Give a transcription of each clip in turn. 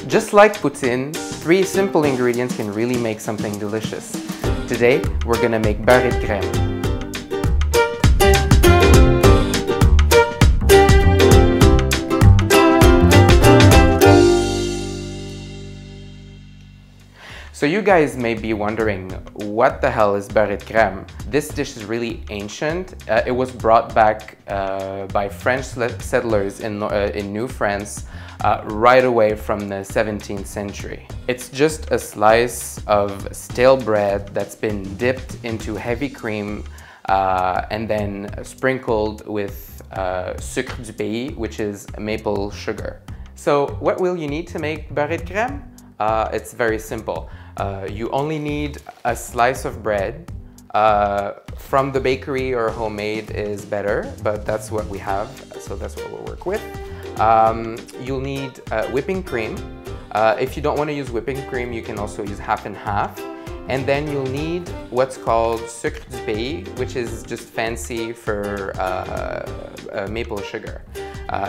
Just like poutine, 3 simple ingredients can really make something delicious. Today, we're gonna make beurre de crème. So you guys may be wondering, what the hell is beurre de crème? This dish is really ancient. It was brought back by French settlers in New France right away from the 17th century. It's just a slice of stale bread that's been dipped into heavy cream and then sprinkled with sucre du pays, which is maple sugar. So what will you need to make beurre de crème? It's very simple. You only need a slice of bread. From the bakery or homemade is better, but that's what we have, so that's what we'll work with. You'll need whipping cream. If you don't want to use whipping cream, you can also use half and half. And then you'll need what's called sucre du pays, which is just fancy for maple sugar.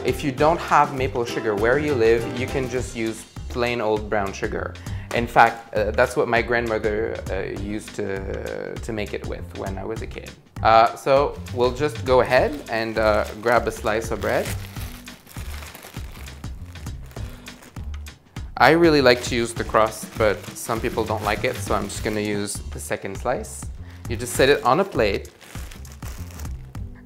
If you don't have maple sugar where you live, you can just use plain old brown sugar. In fact, that's what my grandmother used to make it with when I was a kid. So we'll just go ahead and grab a slice of bread. I really like to use the crust, but some people don't like it, so I'm just gonna use the second slice. You just set it on a plate.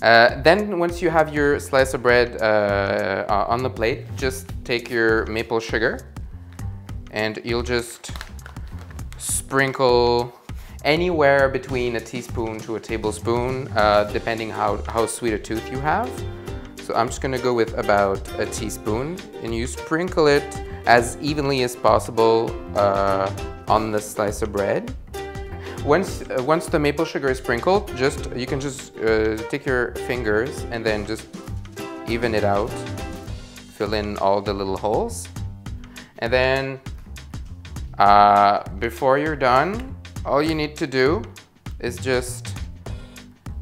Then once you have your slice of bread on the plate, just take your maple sugar and you'll just sprinkle anywhere between a teaspoon to a tablespoon, depending how sweet a tooth you have. So I'm just gonna go with about a teaspoon, and you sprinkle it as evenly as possible on the slice of bread. Once the maple sugar is sprinkled, you can just take your fingers and then just even it out, fill in all the little holes, and then before you're done, all you need to do is just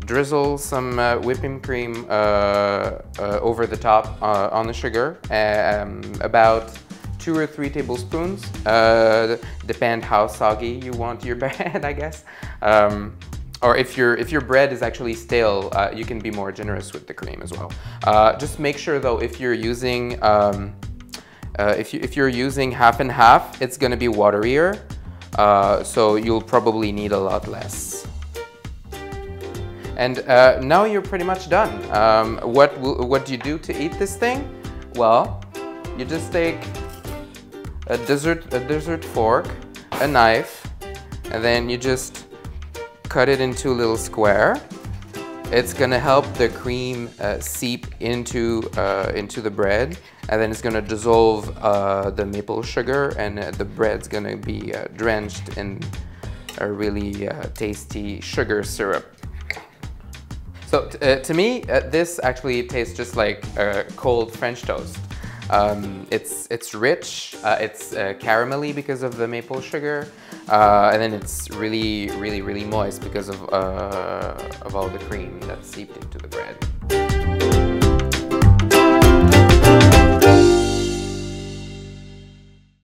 drizzle some whipping cream over the top on the sugar, about 2 or 3 tablespoons, depend how soggy you want your bread, I guess. Or if your bread is actually stale, you can be more generous with the cream as well. Just make sure though, if you're using half and half, it's gonna be waterier, so you'll probably need a lot less. And now you're pretty much done. What do you do to eat this thing? Well, you just take a dessert fork, a knife, and then you just cut it into a little square. It's gonna help the cream seep into the bread, and then it's gonna dissolve the maple sugar, and the bread's gonna be drenched in a really tasty sugar syrup. So to me, this actually tastes just like cold French toast. It's rich, it's caramelly because of the maple sugar, and then it's really moist because of all the cream that's seeped into the bread.